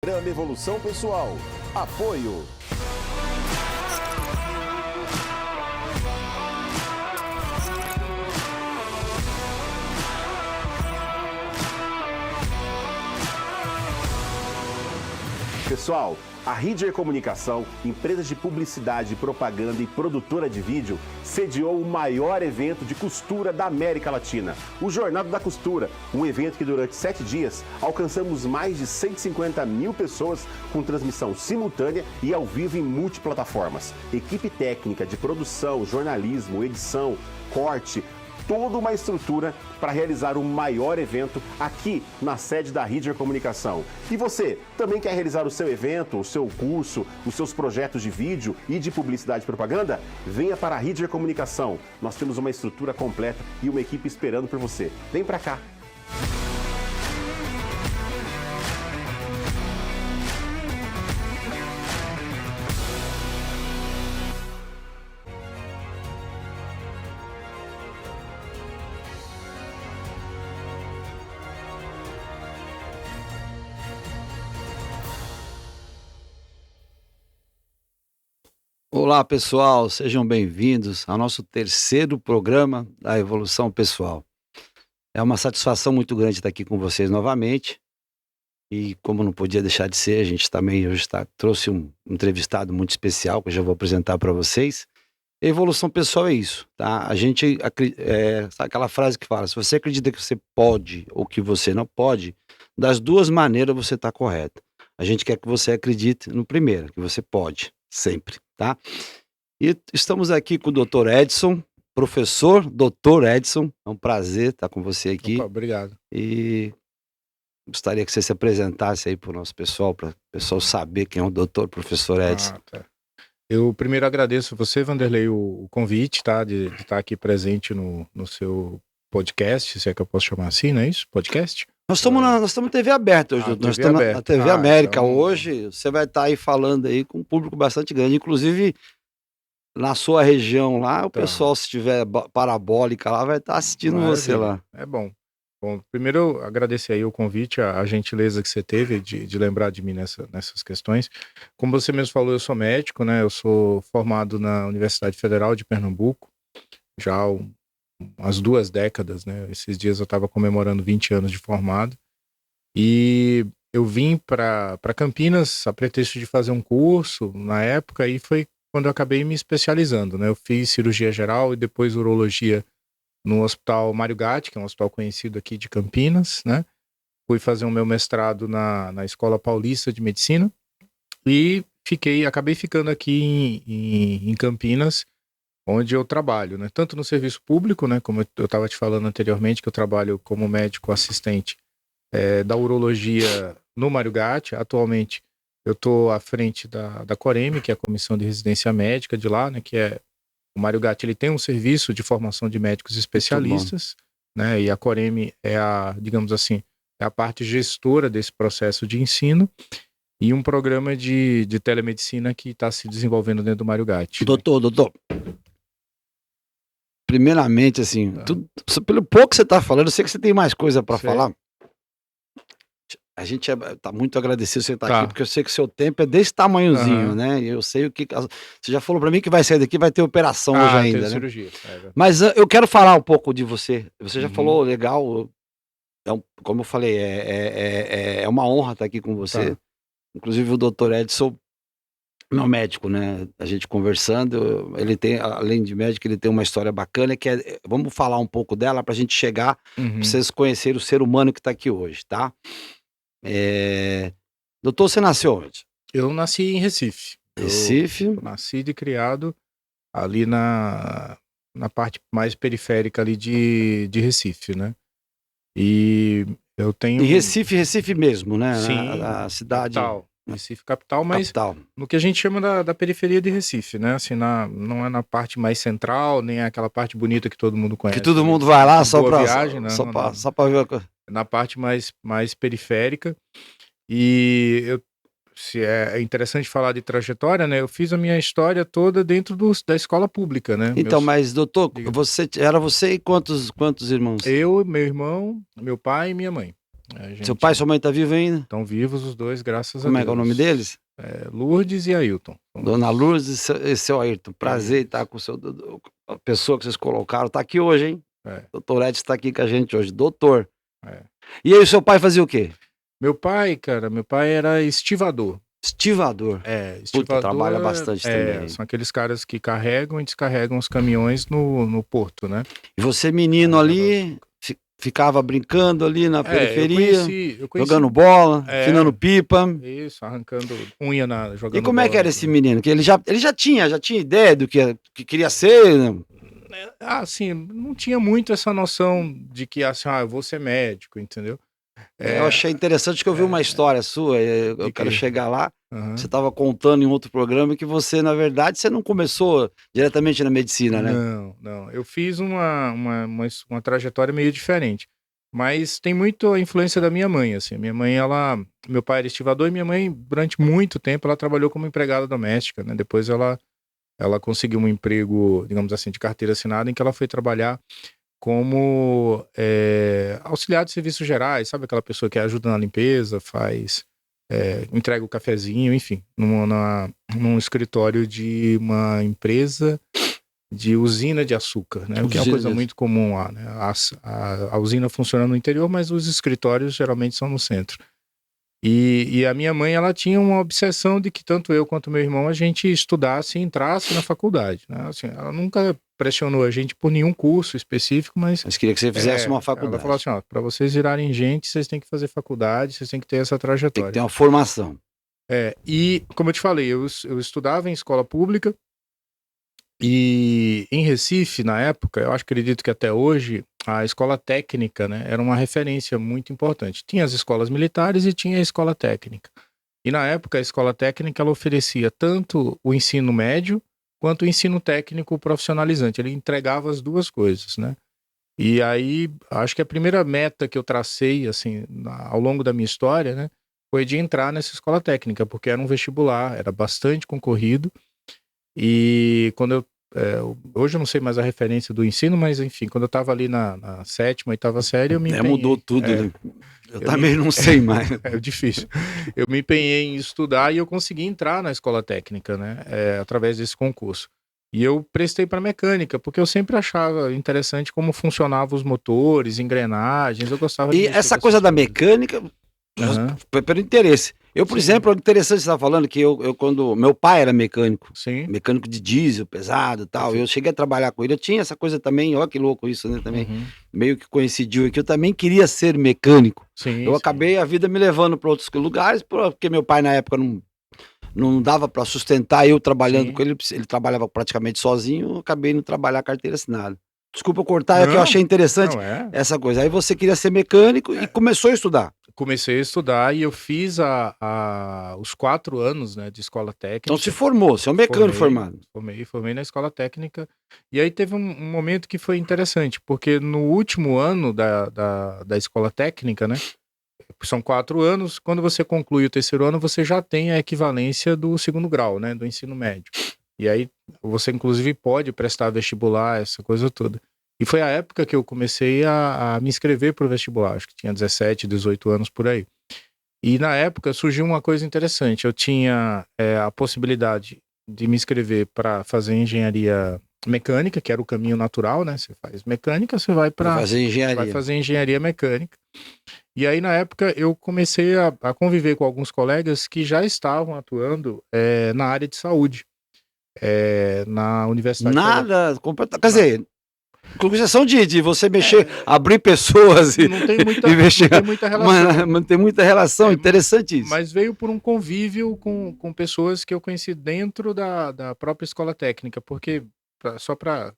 Programa Evolução Pessoal. Apoio. Pessoal, a Ridger Comunicação, empresa de publicidade, propaganda e produtora de vídeo, sediou o maior evento de costura da América Latina, o Jornada da Costura, um evento que durante 7 dias alcançamos mais de 150 mil pessoas com transmissão simultânea e ao vivo em multiplataformas. Equipe técnica de produção, jornalismo, edição, corte, toda uma estrutura para realizar o maior evento aqui na sede da Ridger Comunicação. E você também quer realizar o seu evento, o seu curso, os seus projetos de vídeo e de publicidade e propaganda? Venha para a Ridger Comunicação. Nós temos uma estrutura completa e uma equipe esperando por você. Vem para cá. Olá pessoal, sejam bem-vindos ao nosso terceiro programa da Evolução Pessoal. É uma satisfação muito grande estar aqui com vocês novamente e como não podia deixar de ser, a gente também hoje trouxe um entrevistado muito especial que eu já vou apresentar para vocês. Evolução pessoal é isso, tá? A gente, sabe aquela frase que fala, se você acredita que você pode ou que você não pode, das duas maneiras você está correto. A gente quer que você acredite no primeiro, que você pode, sempre, tá? E estamos aqui com o Dr. Edson, professor Dr. Edson, é um prazer estar com você aqui. Opa, obrigado. E gostaria que você se apresentasse aí para o nosso pessoal, para o pessoal saber quem é o Dr. Professor Edson. Tá. Eu primeiro agradeço você, Vanderlei, o convite, tá? De estar aqui presente no seu podcast, se é que eu posso chamar assim, não é isso? Podcast? Nós estamos na TV aberta hoje, nós estamos na TV América então... hoje, você vai estar aí falando aí com um público bastante grande, inclusive na sua região lá, o pessoal, se tiver parabólica lá, vai estar assistindo você lá. É bom. Bom, primeiro eu agradecer aí o convite, a gentileza que você teve de lembrar de mim nessas questões. Como você mesmo falou, eu sou médico, né? Eu sou formado na Universidade Federal de Pernambuco, já há umas 2 décadas, né? Esses dias eu estava comemorando 20 anos de formado. E eu vim para Campinas a pretexto de fazer um curso na época, e foi quando eu acabei me especializando, né? Eu fiz cirurgia geral e depois urologia no Hospital Mário Gatti, que é um hospital conhecido aqui de Campinas, né? Fui fazer o meu mestrado na Escola Paulista de Medicina e acabei ficando aqui em Campinas, onde eu trabalho, né? Tanto no serviço público, né? Como eu estava te falando anteriormente, que eu trabalho como médico assistente da urologia no Mário Gatti. Atualmente eu estou à frente da Coreme, que é a Comissão de Residência Médica de lá, né? Que é o Mário Gatti, ele tem um serviço de formação de médicos especialistas, né? E a Coreme é digamos assim, é a parte gestora desse processo de ensino, e um programa de telemedicina que está se desenvolvendo dentro do Mário Gatti. Doutor, primeiramente, assim, pelo pouco que você está falando, eu sei que você tem mais coisa para falar. A gente tá muito agradecido você estar aqui, porque eu sei que o seu tempo é desse tamanhozinho, né? E eu sei o que... Você já falou para mim que vai sair daqui, vai ter operação hoje ainda, né? Cirurgia. Mas eu quero falar um pouco de você. Você já falou, legal, como eu falei, é uma honra estar aqui com você. Inclusive o Dr. Edson, meu médico, né? A gente conversando, ele tem, além de médico, ele tem uma história bacana, que vamos falar um pouco dela pra gente chegar, pra vocês conhecerem o ser humano que tá aqui hoje, tá? Doutor, você nasceu onde? Eu nasci em Recife. Recife? Eu nasci e criado ali na parte mais periférica ali de Recife, né? E eu tenho... Em Recife mesmo, né? Sim, a cidade... Capital. Recife capital, mas capital. No que a gente chama da periferia de Recife, né? Assim, não é na parte mais central, nem é aquela parte bonita que todo mundo conhece. Que todo mundo vai lá só pra viagem, né? Só pra ver a coisa. Na parte mais periférica. E é interessante falar de trajetória, né? Eu fiz a minha história toda dentro da escola pública, né? Então, mas doutor, você e quantos irmãos? Eu, meu irmão, meu pai e minha mãe. Seu pai e sua mãe estão vivos ainda? Estão vivos os dois, graças a Deus. Como é que é o nome deles? Lourdes e Ailton. Dona Lourdes e seu Ayrton. Prazer em estar com a pessoa que vocês colocaram. Tá aqui hoje, hein? Doutor Edson está aqui com a gente hoje. Doutor. E aí, o seu pai fazia o quê? Meu pai era estivador. Estivador? Estivador. Puta, trabalha bastante também. São aqueles caras que carregam e descarregam os caminhões no porto, né? E você, menino ali, ficava brincando ali na periferia, eu conheci, jogando bola, afinando pipa. Isso, arrancando unha jogando bola. E como é que era esse menino? Que ele já tinha ideia do que queria ser? Né? Assim, não tinha muito essa noção de que, assim, eu vou ser médico, entendeu? Eu achei interessante que eu vi uma história sua, eu quero chegar lá. Você estava contando em outro programa que você, na verdade, você não começou diretamente na medicina, né? Não. Eu fiz uma trajetória meio diferente. Mas tem muito a influência da minha mãe, assim. Minha mãe, meu pai era estivador e minha mãe, durante muito tempo, ela trabalhou como empregada doméstica, né? Depois ela conseguiu um emprego, digamos assim, de carteira assinada, em que ela foi trabalhar como auxiliar de serviços gerais, sabe? Aquela pessoa que ajuda na limpeza, entrega o cafezinho, enfim, num escritório de uma empresa de usina de açúcar, né? O que é uma coisa muito comum lá, né? A usina funciona no interior, mas os escritórios geralmente são no centro. E a minha mãe, ela tinha uma obsessão de que tanto eu quanto meu irmão a gente estudasse e entrasse na faculdade, né? Assim, ela nunca pressionou a gente por nenhum curso específico, mas queria que você fizesse uma faculdade. Ela falou assim, para vocês virarem gente, vocês têm que fazer faculdade, vocês têm que ter essa trajetória. Tem que ter uma formação. E como eu te falei, eu estudava em escola pública e em Recife, na época, eu acredito que até hoje, a escola técnica, né, era uma referência muito importante. Tinha as escolas militares e tinha a escola técnica. E na época, a escola técnica, ela oferecia tanto o ensino médio quanto o ensino técnico profissionalizante. Ele entregava as duas coisas, né? E aí, acho que a primeira meta que eu tracei, assim, ao longo da minha história, né, foi de entrar nessa escola técnica, porque era um vestibular, era bastante concorrido. E quando hoje eu não sei mais a referência do ensino, mas enfim, quando eu estava ali na 7ª, 8ª série, eu me empenhei. Mudou tudo, né? Eu também não sei mais. É difícil. Eu me empenhei em estudar e eu consegui entrar na escola técnica, né? Através desse concurso. E eu prestei para mecânica, porque eu sempre achava interessante como funcionavam os motores, engrenagens, eu gostava de... E essa coisa da mecânica, pelo interesse. Eu, por exemplo, é interessante você estar falando que eu quando... Meu pai era mecânico. Sim. Mecânico de diesel, pesado e tal. Eu cheguei a trabalhar com ele. Eu tinha essa coisa também, ó que louco isso, né? Também meio que coincidiu aqui. Eu também queria ser mecânico. Eu acabei a vida me levando para outros lugares, porque meu pai na época não dava para sustentar eu trabalhando com ele. Ele trabalhava praticamente sozinho. Eu acabei não trabalhar carteira assinada. Desculpa eu cortar, é que eu achei interessante essa coisa. Aí você queria ser mecânico e começou a estudar. Comecei a estudar e eu fiz os 4 anos, né, de escola técnica. Então se formou, você é um mecânico formado. Formei na escola técnica. E aí teve um momento que foi interessante, porque no último ano da escola técnica, né, são 4 anos, quando você conclui o 3º ano, você já tem a equivalência do 2º grau, né, do ensino médio. E aí você inclusive pode prestar vestibular, essa coisa toda. E foi a época que eu comecei a me inscrever para o vestibular, acho que tinha 17, 18 anos por aí. E na época surgiu uma coisa interessante, eu tinha a possibilidade de me inscrever para fazer engenharia mecânica, que era o caminho natural, né? Você faz mecânica, você vai para fazer engenharia mecânica. E aí na época eu comecei a conviver com alguns colegas que já estavam atuando na área de saúde, na universidade. Quer dizer... Com exceção de você mexer, abrir pessoas e não tem muita relação. Não tem muita relação, interessante isso. Mas veio por um convívio com pessoas que eu conheci dentro da própria escola técnica, porque, só para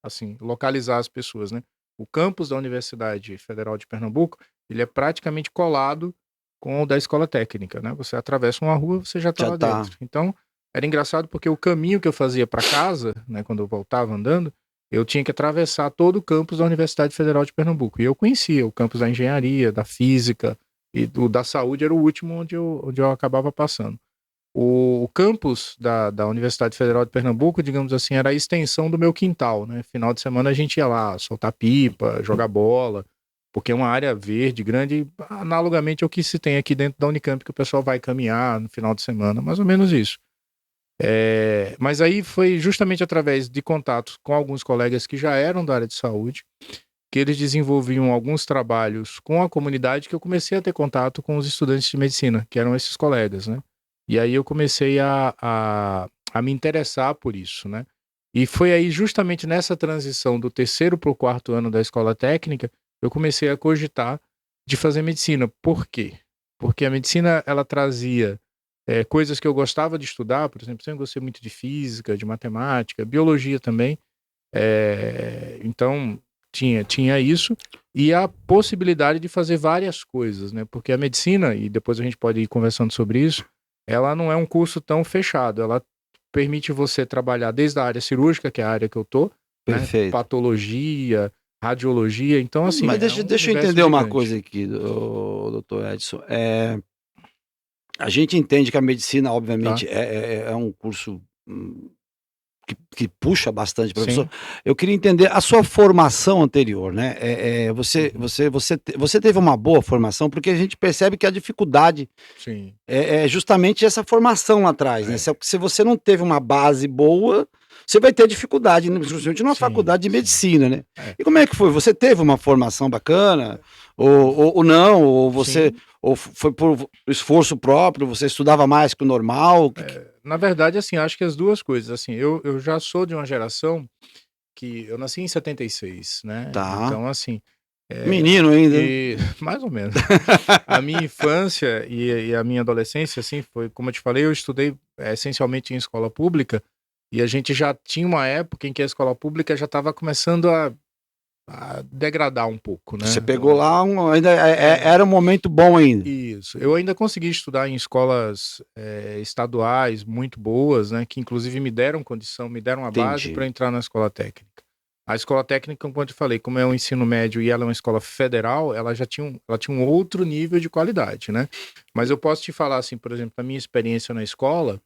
assim, localizar as pessoas, né? O campus da Universidade Federal de Pernambuco, ele é praticamente colado com o da escola técnica, né? Você atravessa uma rua, você já está lá dentro. Então, era engraçado porque o caminho que eu fazia para casa, né, quando eu voltava andando, eu tinha que atravessar todo o campus da Universidade Federal de Pernambuco. E eu conhecia o campus da engenharia, da física, e da saúde era o último onde eu acabava passando. O campus da Universidade Federal de Pernambuco, digamos assim, era a extensão do meu quintal, né? Final de semana a gente ia lá soltar pipa, jogar bola. porque é uma área verde, grande, analogamente ao que se tem aqui dentro da Unicamp, que o pessoal vai caminhar no final de semana, mais ou menos isso. Mas aí foi justamente através de contatos com alguns colegas que já eram da área de saúde, que eles desenvolviam alguns trabalhos com a comunidade, que eu comecei a ter contato com os estudantes de medicina, que eram esses colegas, né? E aí eu comecei a me interessar por isso, né? E foi aí justamente nessa transição do terceiro para o quarto ano da escola técnica, eu comecei a cogitar de fazer medicina. Por quê? Porque a medicina, ela trazia coisas que eu gostava de estudar, por exemplo, sempre gostei muito de física, de matemática, biologia também. Então, tinha isso, e a possibilidade de fazer várias coisas, né? Porque a medicina, e depois a gente pode ir conversando sobre isso, ela não é um curso tão fechado, ela permite você trabalhar desde a área cirúrgica, que é a área que eu tô, né? Perfeito. Patologia, radiologia, então assim... Mas um deixa eu universo entender uma gigante. coisa aqui, doutor Edson. A gente entende que a medicina, obviamente, Tá. é um curso que puxa bastante professor. Sim. Eu queria entender a sua formação anterior, né? Você teve uma boa formação, porque a gente percebe que a dificuldade Sim. é justamente essa formação lá atrás, né? Se você não teve uma base boa, você vai ter dificuldade, né? Principalmente numa Sim, faculdade de sim. medicina, né? É. E como é que foi? Você teve uma formação bacana? Ou não? Ou você... Sim. Ou foi por esforço próprio? Você estudava mais que o normal? Na verdade, assim, acho que as duas coisas, assim, eu já sou de uma geração que eu nasci em 76, né? Tá. Então, assim, Menino ainda. e mais ou menos. A minha infância e a minha adolescência, assim, foi, como eu te falei, eu estudei essencialmente em escola pública, e a gente já tinha uma época em que a escola pública já estava começando a degradar um pouco, né? Você pegou lá, ainda era um momento bom ainda. Isso. Eu ainda consegui estudar em escolas estaduais muito boas, né? Que inclusive me deram condição, me deram a base Entendi. para entrar na escola técnica. A escola técnica, como eu te falei, como é um ensino médio e ela é uma escola federal, ela tinha um outro nível de qualidade, né? Mas eu posso te falar, assim, por exemplo, a minha experiência na escola,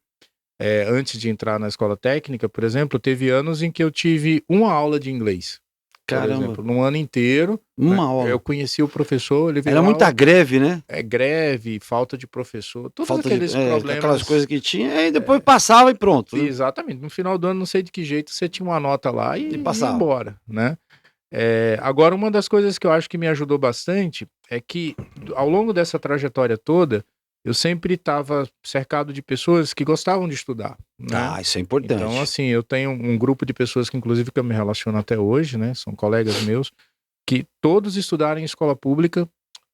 antes de entrar na escola técnica, por exemplo, teve anos em que eu tive uma aula de inglês. Por Caramba. exemplo, num ano inteiro, Uma né? aula. Eu conheci o professor, ele veio Era muita greve, né? greve, falta de professor, todos Falta aqueles de aquelas problemas. coisas que tinha, e depois passava e pronto, né? Exatamente. No final do ano, não sei de que jeito, você tinha uma nota lá e ia passava. embora, né? Agora, uma das coisas que eu acho que me ajudou bastante é que, ao longo dessa trajetória toda, eu sempre estava cercado de pessoas que gostavam de estudar, né? Isso é importante. Então, assim, eu tenho um grupo de pessoas que, inclusive, que eu me relaciono até hoje, né? São colegas meus, que todos estudaram em escola pública,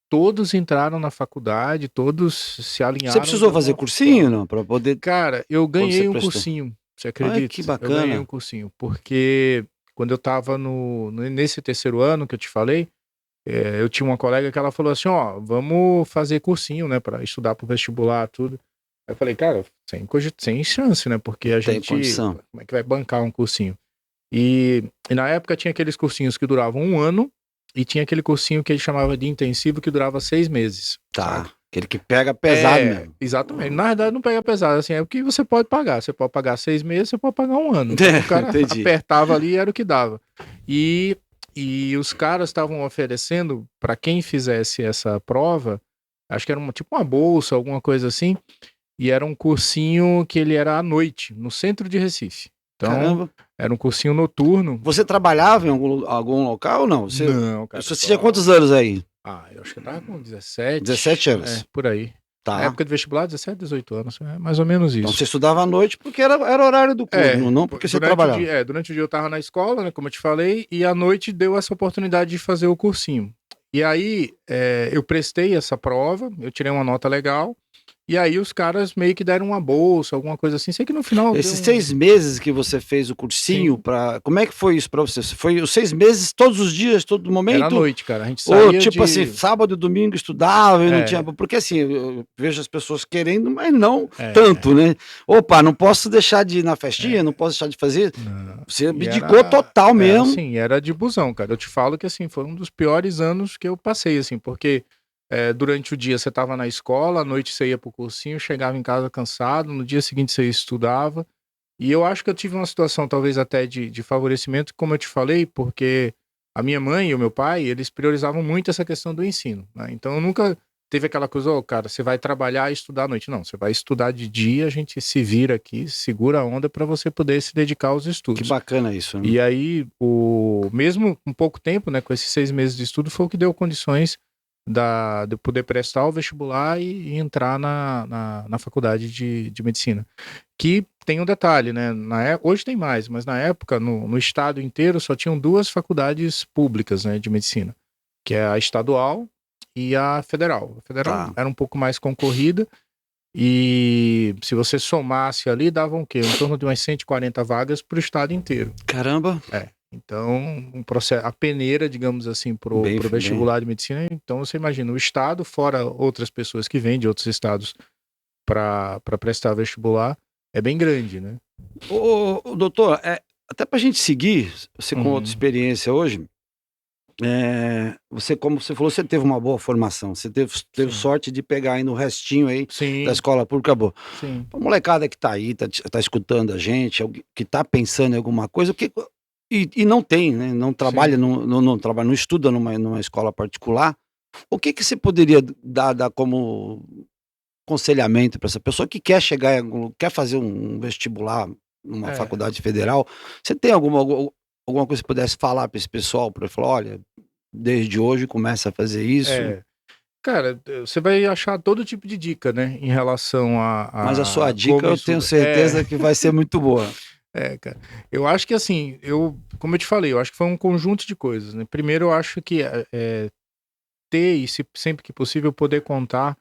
todos entraram na faculdade, todos se alinharam. Você precisou fazer cursinho, não? Para poder... Cara, eu ganhei um prestou? cursinho, você acredita? Que Eu ganhei bacana. um cursinho, porque quando eu tava nesse terceiro ano que eu te falei, eu tinha uma colega que ela falou assim, ó, vamos fazer cursinho, né, para estudar pro vestibular, tudo. Aí eu falei, cara, sem chance, né, porque a Tem gente, condição. como é que vai bancar um cursinho? E na época tinha aqueles cursinhos que duravam 1 ano, e tinha aquele cursinho que ele chamava de intensivo, que durava 6 meses. Tá. Sabe? Aquele que pega pesado mesmo. Exatamente. Na verdade, não pega pesado, assim, é o que você pode pagar. Você pode pagar 6 meses, você pode pagar 1 ano. Então, o cara Entendi. apertava ali e era o que dava. E os caras estavam oferecendo, para quem fizesse essa prova, acho que era tipo uma bolsa, alguma coisa assim, e era um cursinho que ele era à noite, no centro de Recife. Então, Caramba. era um cursinho noturno. Você trabalhava em algum local ou não? Não, cara. Você tinha quantos anos aí? Eu acho que eu tava com 17. 17 anos. Por aí. Tá. Na época de vestibular, 17, 18 anos. Mais ou menos isso. Então você estudava à noite porque era horário do curso, não porque você trabalhava. Durante o dia eu tava na escola, né, como eu te falei, e à noite deu essa oportunidade de fazer o cursinho. E aí, eu prestei essa prova, eu tirei uma nota legal, e aí os caras meio que deram uma bolsa, alguma coisa assim. Sei que no final... Esses 6 meses que você fez o cursinho, como é que foi isso pra você? Foi os 6 meses, todos os dias, todo momento? Era à noite, cara. A gente saía ou tipo assim, sábado e domingo estudava e não tinha... Porque assim, eu vejo as pessoas querendo, mas não tanto, né? Opa, não posso deixar de ir na festinha, não posso deixar de fazer. Não. Você abdicou total mesmo. Sim, era de busão, cara. Eu te falo que assim, foi um dos piores anos que eu passei, assim, porque... durante o dia você estava na escola, à noite você ia pro cursinho, chegava em casa cansado, no dia seguinte você estudava, e eu acho que eu tive uma situação talvez até de favorecimento, como eu te falei, porque a minha mãe e o meu pai, eles priorizavam muito essa questão do ensino, né? Então eu nunca teve aquela coisa, cara, você vai trabalhar e estudar à noite. Não, você vai estudar de dia, a gente se vira aqui, segura a onda para você poder se dedicar aos Que estudos. bacana isso, né? E aí, mesmo com pouco tempo, né, com esses 6 meses de estudo, foi o que deu condições de poder prestar o vestibular e entrar na faculdade de medicina. Que tem um detalhe, né? Hoje tem mais, mas na época, no estado inteiro, só tinham 2 faculdades públicas, né, de medicina, que é a estadual e a federal. A federal era um pouco mais concorrida, e se você somasse ali, davam o quê? Em torno de umas 140 vagas para o estado inteiro. Caramba! Então, a peneira, digamos assim, pro vestibular de medicina. Então, você imagina, o estado, fora outras pessoas que vêm de outros estados para prestar vestibular, é bem grande, né? Ô, doutor, até pra gente seguir, você com outra experiência hoje, você, como você falou, você teve uma boa formação, você teve sorte de pegar aí no restinho aí da escola pública boa. Sim. A molecada que tá aí, tá escutando a gente, que tá pensando em alguma coisa, e não tem, né, não trabalha, não trabalha, não estuda numa escola particular, o que você poderia dar como aconselhamento para essa pessoa que quer quer fazer um vestibular numa faculdade federal? Você tem alguma coisa que você pudesse falar para esse pessoal, para falar, olha, desde hoje começa a fazer isso? Cara, você vai achar todo tipo de dica, né, em relação Mas a sua dica eu tenho certeza que vai ser muito boa. Cara, eu acho que assim, como eu te falei, eu acho que foi um conjunto de coisas, né? Primeiro, eu acho que ter e sempre que possível poder contar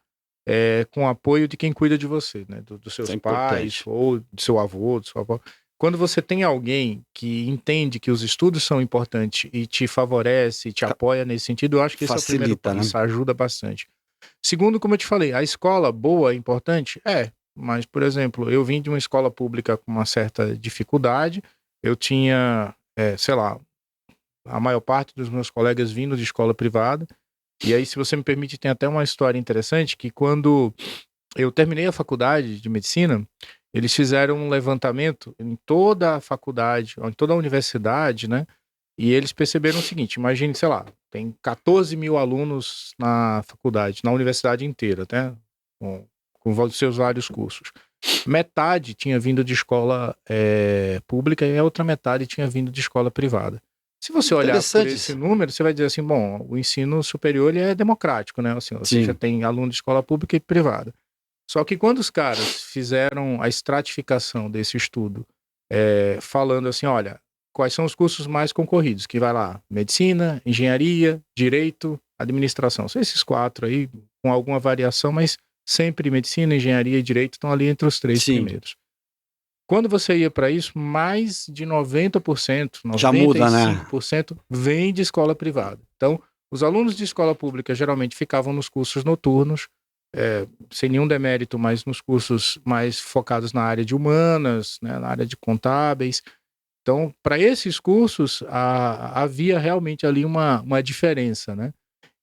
com o apoio de quem cuida de você, né? Dos seus pais, ou do seu avô, do seu avó. Quando você tem alguém que entende que os estudos são importantes e te favorece, te apoia nesse sentido, eu acho que esse é o primeiro passo, né? Isso ajuda bastante. Segundo, como eu te falei, a escola boa é importante? Mas, por exemplo, eu vim de uma escola pública com uma certa dificuldade, eu tinha, sei lá, a maior parte dos meus colegas vindo de escola privada. E aí, se você me permite, tem até uma história interessante, que quando eu terminei a faculdade de medicina, eles fizeram um levantamento em toda a faculdade, em toda a universidade, né? E eles perceberam o seguinte, imagine, sei lá, tem 14 mil alunos na faculdade, na universidade inteira, né? Com os seus vários cursos. Metade tinha vindo de escola pública e a outra metade tinha vindo de escola privada. Se você olhar por esse número, você vai dizer assim, bom, o ensino superior ele é democrático, né? Assim, você já tem aluno de escola pública e privada. Só que quando os caras fizeram a estratificação desse estudo, falando assim, olha, quais são os cursos mais concorridos? Que vai lá, medicina, engenharia, direito, administração. São esses 4 aí, com alguma variação, mas sempre medicina, engenharia e direito estão ali entre os 3 primeiros. Quando você ia para isso, mais de 90%, 95% já muda, né? Vem de escola privada. Então, os alunos de escola pública geralmente ficavam nos cursos noturnos, sem nenhum demérito, mas nos cursos mais focados na área de humanas, né, na área de contábeis. Então, para esses cursos, havia realmente ali uma diferença, né?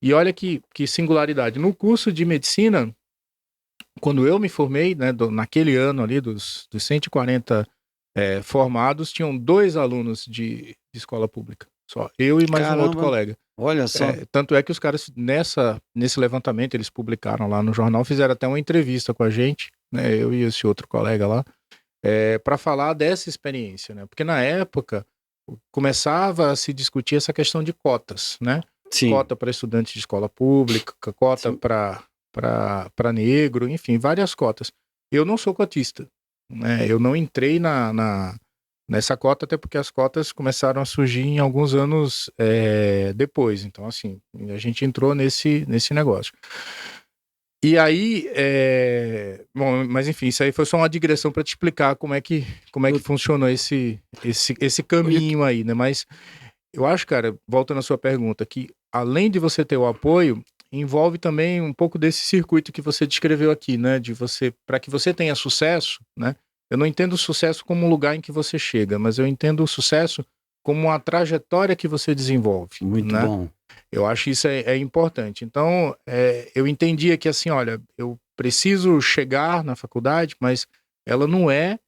E olha que singularidade. No curso de medicina, quando eu me formei, né, naquele ano ali, dos 140 formados, tinham 2 alunos de escola pública. Só eu e mais um outro colega. Olha só. Tanto é que os caras, nesse levantamento, eles publicaram lá no jornal, fizeram até uma entrevista com a gente, né, eu e esse outro colega lá, para falar dessa experiência, né? Porque na época começava a se discutir essa questão de cotas, né? Sim. Cota para estudantes de escola pública, cota para negro, enfim, várias cotas. Eu não sou cotista, né? Eu não entrei nessa cota, até porque as cotas começaram a surgir em alguns anos depois. Então, assim, a gente entrou nesse negócio. E aí, bom, mas enfim, isso aí foi só uma digressão para te explicar como é que funcionou esse caminho aí, né? Mas eu acho, cara, voltando à sua pergunta, que além de você ter o apoio, envolve também um pouco desse circuito que você descreveu aqui, né? Para que você tenha sucesso, né? Eu não entendo o sucesso como um lugar em que você chega, mas eu entendo o sucesso como uma trajetória que você desenvolve. Muito né? bom. Eu acho isso é importante. Então, eu entendia que assim, olha, eu preciso chegar na faculdade, mas ela não é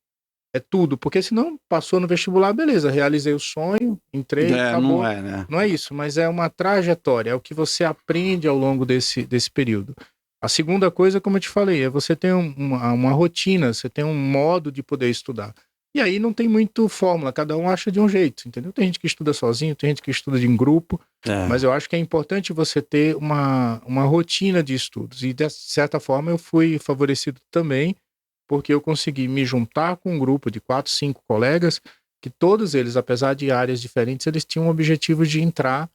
é tudo, porque senão passou no vestibular, beleza, realizei o sonho, entrei, acabou. Não é, né? Não é isso, mas é uma trajetória, é o que você aprende ao longo desse período. A segunda coisa, como eu te falei, é você ter uma rotina, você tem um modo de poder estudar. E aí não tem muito fórmula, cada um acha de um jeito, entendeu? Tem gente que estuda sozinho, tem gente que estuda em grupo, mas eu acho que é importante você ter uma rotina de estudos. E de certa forma eu fui favorecido também, porque eu consegui me juntar com um grupo de 4, 5 colegas, que todos eles, apesar de áreas diferentes, eles tinham o objetivo de entrar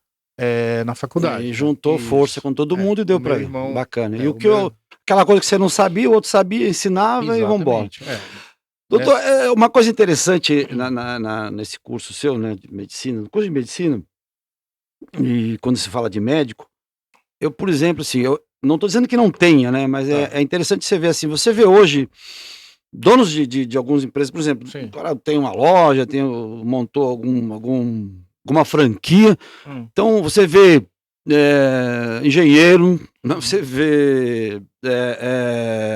na faculdade. E juntou força com todo mundo e deu pra ir. Irmão, Bacana. E aquela coisa que você não sabia, o outro sabia, ensinava e vambora. Doutor, uma coisa interessante nesse curso seu, né, de medicina, no curso de medicina, e quando se fala de médico, eu, por exemplo, assim, eu não estou dizendo que não tenha, né, mas é interessante você ver assim, você vê hoje donos de algumas empresas, por exemplo, o cara tem uma loja, montou alguma franquia, então você vê engenheiro, você vê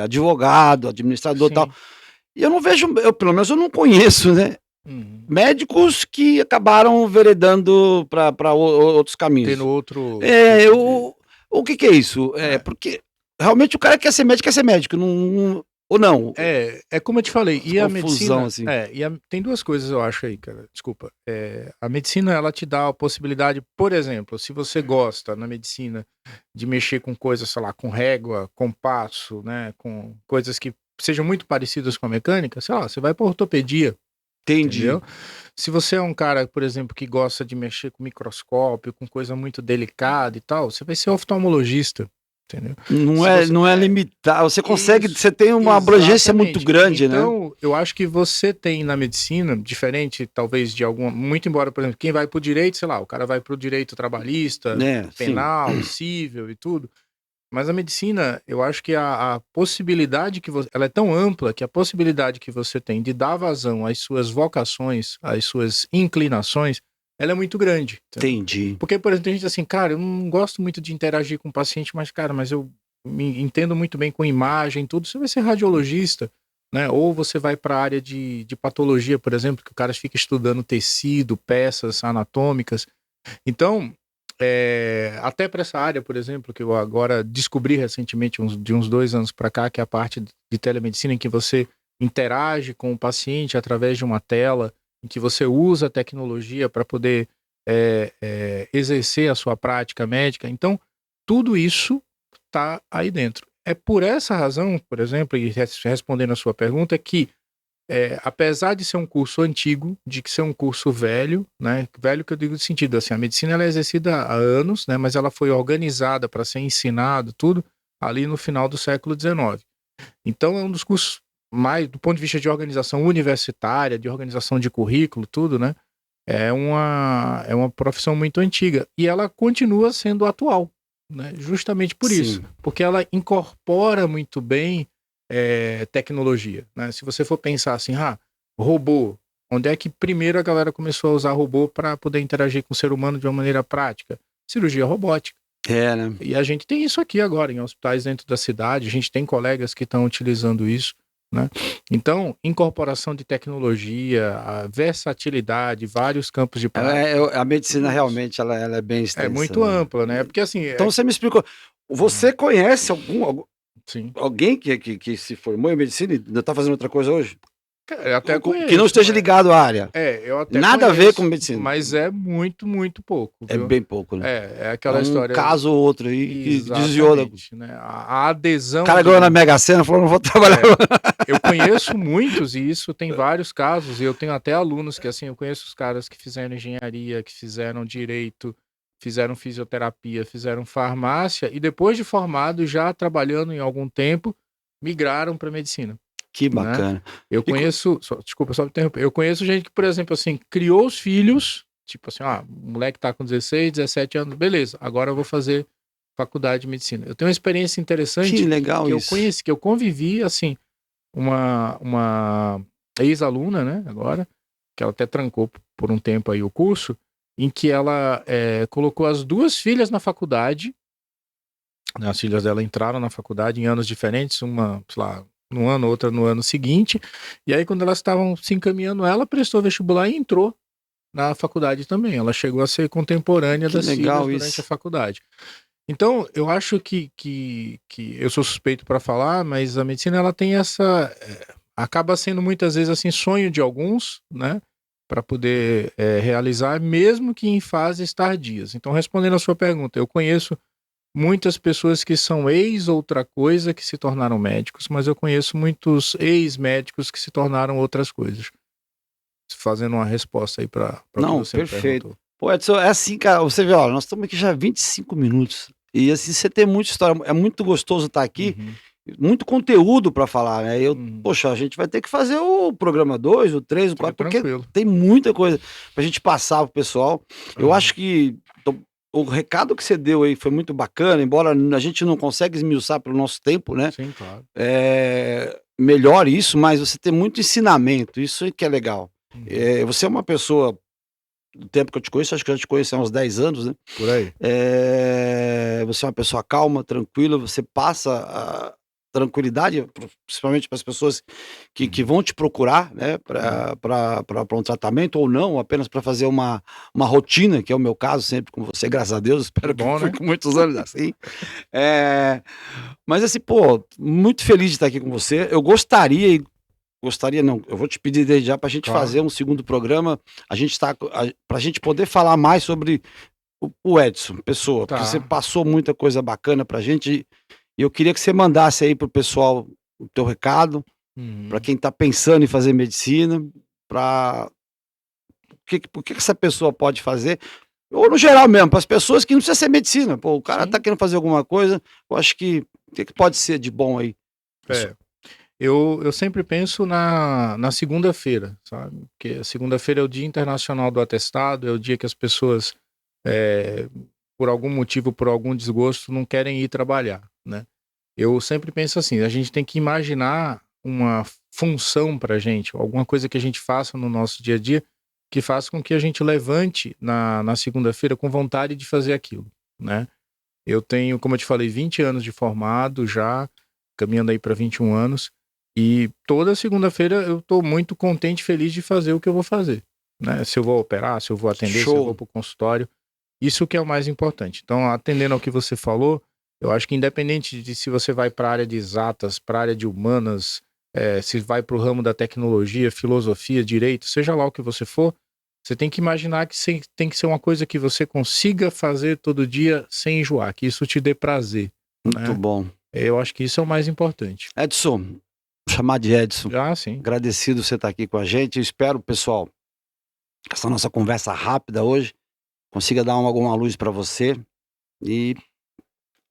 advogado, administrador e tal. E eu não vejo, pelo menos eu não conheço, né? Médicos que acabaram veredando para outros caminhos. Tendo outro. O que é isso? Porque realmente o cara quer ser médico, não, ou não? É como eu te falei, e a medicina. Assim. Tem duas coisas, eu acho aí, cara. Desculpa. A medicina, ela te dá a possibilidade, por exemplo, se você gosta na medicina de mexer com coisas, sei lá, com régua, compasso, né? Com coisas que sejam muito parecidas com a mecânica, sei lá, você vai para ortopedia. Entendi. Entendeu? Se você é um cara, por exemplo, que gosta de mexer com microscópio, com coisa muito delicada e tal, você vai ser oftalmologista. Entendeu? Não é limitado, você consegue, você tem uma abrangência muito grande, então, né? Então, eu acho que você tem na medicina, diferente talvez de alguma, muito embora, por exemplo, quem vai pro direito, sei lá, o cara vai pro direito trabalhista, penal, civil e tudo, mas a medicina, eu acho que a possibilidade que você, ela é tão ampla que a possibilidade que você tem de dar vazão às suas vocações, às suas inclinações, ela é muito grande. Entendeu? Entendi. Porque, por exemplo, tem gente assim, cara, eu não gosto muito de interagir com o paciente, mas, cara, mas eu me entendo muito bem com imagem, tudo. Você vai ser radiologista, né? Ou você vai para a área de patologia, por exemplo, que o cara fica estudando tecido, peças anatômicas. Então, até para essa área, por exemplo, que eu agora descobri recentemente, de uns 2 anos para cá, que é a parte de telemedicina, em que você interage com o paciente através de uma tela, em que você usa a tecnologia para poder exercer a sua prática médica. Então, tudo isso está aí dentro. É por essa razão, por exemplo, e respondendo a sua pergunta, que apesar de ser um curso antigo, de ser um curso velho, né? Velho que eu digo no sentido, assim, a medicina ela é exercida há anos, né? Mas ela foi organizada para ser ensinado, tudo, ali no final do século XIX. Então, é um dos cursos mais, do ponto de vista de organização universitária, de organização de currículo, tudo, né? É uma profissão muito antiga. E ela continua sendo atual, né? Justamente por isso. Porque ela incorpora muito bem tecnologia, né? Se você for pensar assim, robô, onde é que primeiro a galera começou a usar robô para poder interagir com o ser humano de uma maneira prática? Cirurgia robótica. Né? E a gente tem isso aqui agora em hospitais dentro da cidade, a gente tem colegas que estão utilizando isso, né? Então, incorporação de tecnologia, a versatilidade, vários campos de prática. A medicina realmente ela é bem extensa. É muito ampla, né? Porque assim. Então você me explicou. Você conhece Sim. Alguém que se formou em medicina e ainda está fazendo outra coisa hoje? Eu até conheço, que não esteja ligado à área. Eu até Nada conheço, a ver com medicina. Mas é muito, muito pouco. Viu? É bem pouco, né? É aquela história. Um caso ou outro aí que desviou. Né? A adesão. O cara ganhou na Mega Sena e falou: não vou trabalhar. Eu conheço muitos, e isso tem vários casos, e eu tenho até alunos que, assim, eu conheço os caras que fizeram engenharia, que fizeram direito, fizeram fisioterapia, fizeram farmácia, e depois de formado, já trabalhando em algum tempo, migraram para medicina. Que bacana. Né? Eu conheço, desculpa, só me interromper, eu conheço gente que, por exemplo, assim, criou os filhos, tipo assim, o moleque tá com 16, 17 anos, beleza, agora eu vou fazer faculdade de medicina. Eu tenho uma experiência interessante que legal que isso. eu conheci, que eu convivi, assim, uma ex-aluna, né, agora, que ela até trancou por um tempo aí o curso, em que ela colocou as 2 filhas na faculdade, as filhas dela entraram na faculdade em anos diferentes, uma, sei lá, no ano, outra no ano seguinte. E aí, quando elas estavam se encaminhando, ela prestou vestibular e entrou na faculdade também. Ela chegou a ser contemporânea das filhas durante a faculdade. Então, eu acho que eu sou suspeito para falar, mas a medicina ela tem essa... acaba sendo muitas vezes assim sonho de alguns, né? Para poder realizar, mesmo que em fases tardias. Então, respondendo a sua pergunta, eu conheço muitas pessoas que são ex-outra coisa que se tornaram médicos, mas eu conheço muitos ex-médicos que se tornaram outras coisas. Fazendo uma resposta aí para o que você perfeito. me perguntou. Pô, Edson, é assim, cara, você vê, ó, nós estamos aqui já há 25 minutos. E assim, você tem muita história, é muito gostoso estar aqui, muito conteúdo para falar, né? Poxa, a gente vai ter que fazer o programa 2, o 3, o 4, porque tem muita coisa pra gente passar pro pessoal. Eu acho que o recado que você deu aí foi muito bacana, embora a gente não consiga esmiuçar pelo nosso tempo, né? Sim, claro. Melhor isso, mas você tem muito ensinamento, isso que é legal. Você é uma pessoa, do tempo que eu te conheço, acho que eu já te conheço há uns 10 anos, né? Por aí. Você é uma pessoa calma, tranquila, você passa tranquilidade, principalmente para as pessoas que vão te procurar, né, para um tratamento ou não, ou apenas para fazer uma rotina, que é o meu caso sempre com você, graças a Deus, espero que fique muitos anos assim. Mas assim, pô, muito feliz de estar aqui com você. Eu gostaria não, eu vou te pedir desde já para a gente fazer um segundo programa, para a gente poder falar mais sobre o Edson, pessoa, porque você passou muita coisa bacana pra gente. E eu queria que você mandasse aí pro pessoal o teu recado, para quem tá pensando em fazer medicina, o que essa pessoa pode fazer, ou no geral mesmo, para as pessoas que não precisa ser medicina. Pô, o cara tá querendo fazer alguma coisa, eu acho que o que pode ser de bom aí? Eu sempre penso na segunda-feira, sabe? Porque a segunda-feira é o Dia Internacional do Atestado, é o dia que as pessoas, por algum motivo, por algum desgosto, não querem ir trabalhar, né? Eu sempre penso assim, a gente tem que imaginar uma função pra gente, alguma coisa que a gente faça no nosso dia a dia, que faça com que a gente levante na segunda-feira com vontade de fazer aquilo, né? Eu tenho, como eu te falei, 20 anos de formado já, caminhando aí para 21 anos, e toda segunda-feira eu tô muito contente e feliz de fazer o que eu vou fazer, né? Se eu vou operar, se eu vou atender, se eu vou pro consultório, isso que é o mais importante. Então, atendendo ao que você falou, eu acho que independente de se você vai para a área de exatas, para a área de humanas, se vai para o ramo da tecnologia, filosofia, direito, seja lá o que você for, você tem que imaginar que tem que ser uma coisa que você consiga fazer todo dia sem enjoar, que isso te dê prazer. Muito bom. Eu acho que isso é o mais importante. Edson, vou chamar de Edson. Sim. Agradecido você estar aqui com a gente. Eu espero, pessoal, que essa nossa conversa rápida hoje consiga dar alguma luz para você. E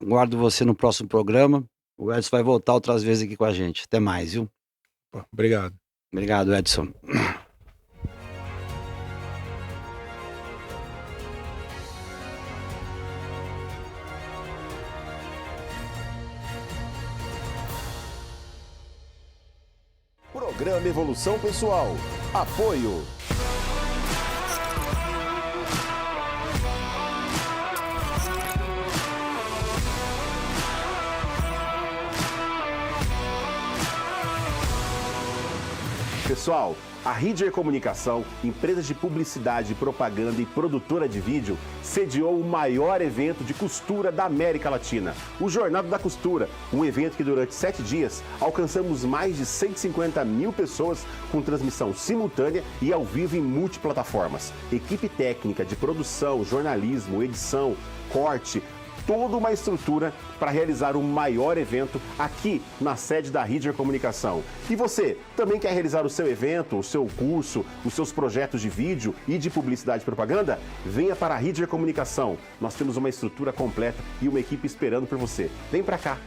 guardo você no próximo programa. O Edson vai voltar outras vezes aqui com a gente. Até mais, viu? Obrigado. Obrigado, Edson. Programa Evolução Pessoal. Apoio. Pessoal, a Ridger Comunicação, empresa de publicidade, propaganda e produtora de vídeo, sediou o maior evento de costura da América Latina, o Jornada da Costura, um evento que durante 7 dias alcançamos mais de 150 mil pessoas com transmissão simultânea e ao vivo em multiplataformas. Equipe técnica de produção, jornalismo, edição, corte, toda uma estrutura para realizar o maior evento aqui na sede da Ridger Comunicação. E você também quer realizar o seu evento, o seu curso, os seus projetos de vídeo e de publicidade e propaganda? Venha para a Ridger Comunicação. Nós temos uma estrutura completa e uma equipe esperando por você. Vem para cá.